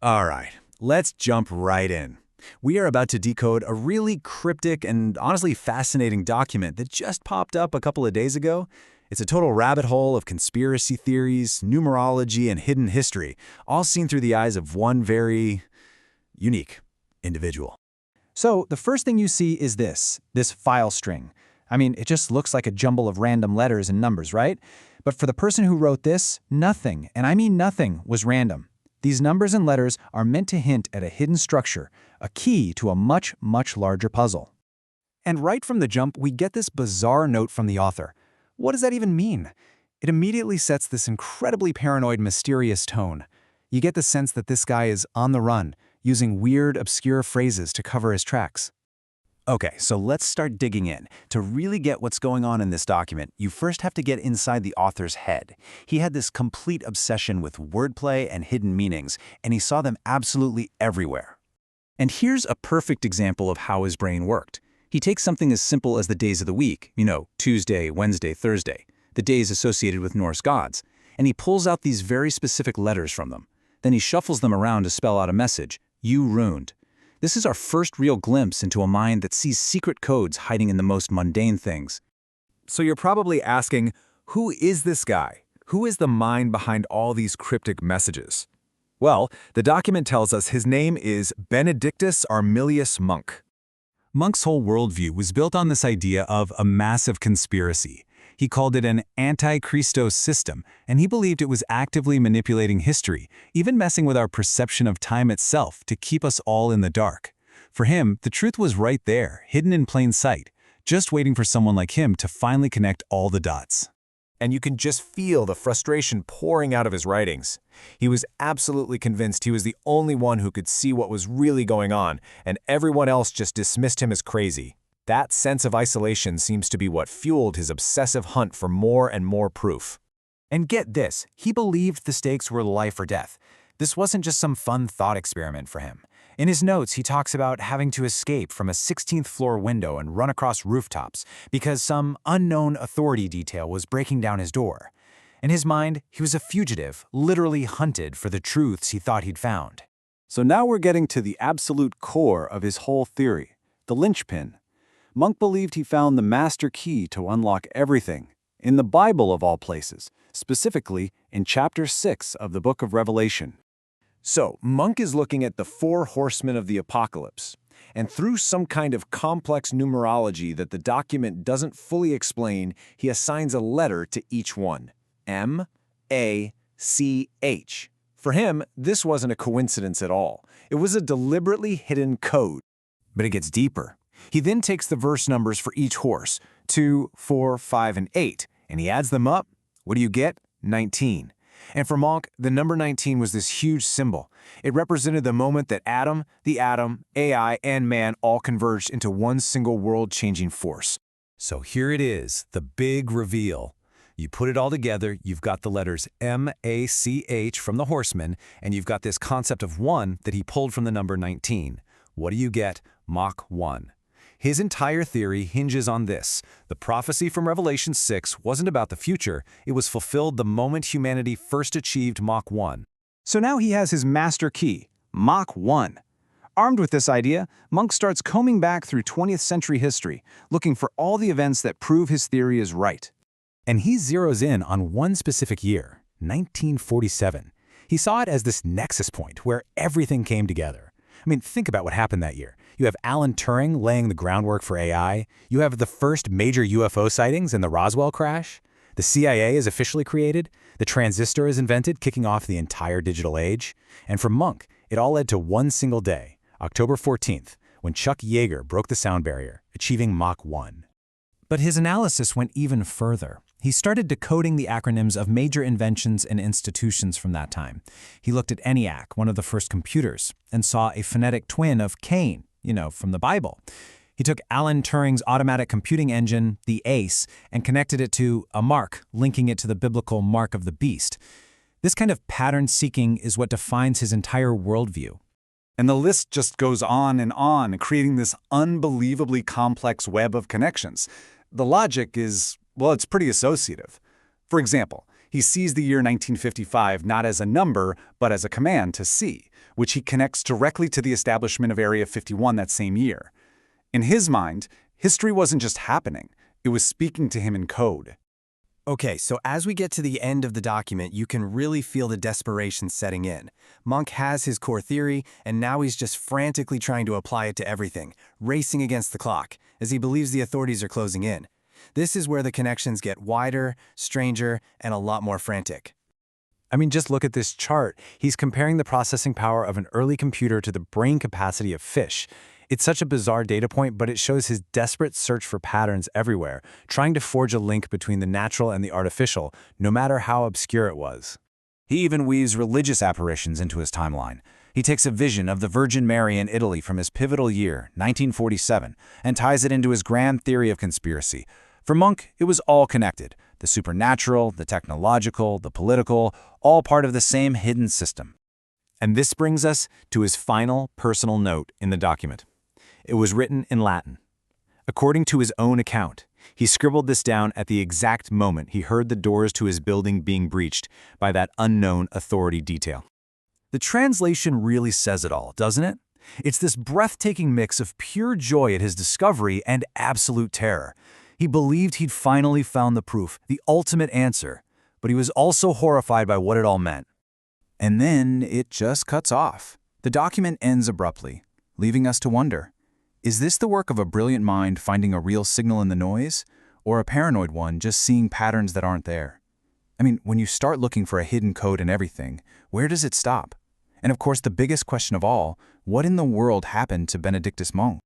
All right, let's jump right in. We are about to decode a really cryptic and honestly fascinating document that just popped up a couple of days ago. It's a total rabbit hole of conspiracy theories, numerology, and hidden history, all seen through the eyes of one very unique individual. So the first thing you see is this file string. I mean, it just looks like a jumble of random letters and numbers, right? But for the person who wrote this, nothing, and I mean nothing, was random. These numbers and letters are meant to hint at a hidden structure, a key to a much, much larger puzzle. And right from the jump, we get this bizarre note from the author. What does that even mean? It immediately sets this incredibly paranoid, mysterious tone. You get the sense that this guy is on the run, using weird, obscure phrases to cover his tracks. Okay, so let's start digging in. To really get what's going on in this document, you first have to get inside the author's head. He had this complete obsession with wordplay and hidden meanings, and he saw them absolutely everywhere. And here's a perfect example of how his brain worked. He takes something as simple as the days of the week, Tuesday, Wednesday, Thursday, the days associated with Norse gods, and he pulls out these very specific letters from them. Then he shuffles them around to spell out a message: "You ruined." This is our first real glimpse into a mind that sees secret codes hiding in the most mundane things. So you're probably asking, who is this guy? Who is the mind behind all these cryptic messages? Well, the document tells us his name is Benedictus Armilius Monk. Monk's whole worldview was built on this idea of a massive conspiracy. He called it an Anti-Christos System, and he believed it was actively manipulating history, even messing with our perception of time itself to keep us all in the dark. For him, the truth was right there, hidden in plain sight, just waiting for someone like him to finally connect all the dots. And you can just feel the frustration pouring out of his writings. He was absolutely convinced he was the only one who could see what was really going on, and everyone else just dismissed him as crazy. That sense of isolation seems to be what fueled his obsessive hunt for more and more proof. And get this, he believed the stakes were life or death. This wasn't just some fun thought experiment for him. In his notes, he talks about having to escape from a 16th floor window and run across rooftops because some unknown authority detail was breaking down his door. In his mind, he was a fugitive, literally hunted for the truths he thought he'd found. So now we're getting to the absolute core of his whole theory, the linchpin. Monk believed he found the master key to unlock everything, in the Bible of all places, specifically in chapter 6 of the book of Revelation. So, Monk is looking at the 4 horsemen of the apocalypse, and through some kind of complex numerology that the document doesn't fully explain, he assigns a letter to each one: M, A, C, H. For him, this wasn't a coincidence at all. It was a deliberately hidden code. But it gets deeper. He then takes the verse numbers for each horse, 2, 4, 5, and 8, and he adds them up. What do you get? 19. And for Monk, the number 19 was this huge symbol. It represented the moment that Adam, the atom, AI, and man all converged into one single world-changing force. So here it is, the big reveal. You put it all together, you've got the letters M, A, C, H from the horseman, and you've got this concept of 1 that he pulled from the number 19. What do you get? Mach 1. His entire theory hinges on this. The prophecy from Revelation 6 wasn't about the future, it was fulfilled the moment humanity first achieved Mach 1. So now he has his master key, Mach 1. Armed with this idea, Monk starts combing back through 20th century history, looking for all the events that prove his theory is right. And he zeroes in on one specific year, 1947. He saw it as this nexus point where everything came together. I mean, think about what happened that year. You have Alan Turing laying the groundwork for AI. You have the first major UFO sightings in the Roswell crash. The CIA is officially created. The transistor is invented, kicking off the entire digital age. And for Monk, it all led to one single day, October 14th, when Chuck Yeager broke the sound barrier, achieving Mach 1. But his analysis went even further. He started decoding the acronyms of major inventions and institutions from that time. He looked at ENIAC, one of the first computers, and saw a phonetic twin of Cain, from the Bible. He took Alan Turing's automatic computing engine, the ACE, and connected it to a mark, linking it to the biblical mark of the beast. This kind of pattern seeking is what defines his entire worldview. And the list just goes on, creating this unbelievably complex web of connections. The logic is, well, it's pretty associative. For example, he sees the year 1955 not as a number, but as a command to see, which he connects directly to the establishment of Area 51 that same year. In his mind, history wasn't just happening, it was speaking to him in code. Okay, so as we get to the end of the document, you can really feel the desperation setting in. Monk has his core theory, and now he's just frantically trying to apply it to everything, racing against the clock, as he believes the authorities are closing in. This is where the connections get wider, stranger, and a lot more frantic. I mean, just look at this chart. He's comparing the processing power of an early computer to the brain capacity of fish. It's such a bizarre data point, but it shows his desperate search for patterns everywhere, trying to forge a link between the natural and the artificial, no matter how obscure it was. He even weaves religious apparitions into his timeline. He takes a vision of the Virgin Mary in Italy from his pivotal year, 1947, and ties it into his grand theory of conspiracy. For Monk, it was all connected. The supernatural, the technological, the political, all part of the same hidden system. And this brings us to his final personal note in the document. It was written in Latin. According to his own account, he scribbled this down at the exact moment he heard the doors to his building being breached by that unknown authority detail. The translation really says it all, doesn't it? It's this breathtaking mix of pure joy at his discovery and absolute terror. He believed he'd finally found the proof, the ultimate answer, but he was also horrified by what it all meant. And then it just cuts off. The document ends abruptly, leaving us to wonder, is this the work of a brilliant mind finding a real signal in the noise, or a paranoid one just seeing patterns that aren't there? I mean, when you start looking for a hidden code in everything, where does it stop? And of course, the biggest question of all, what in the world happened to Benedictus Monk?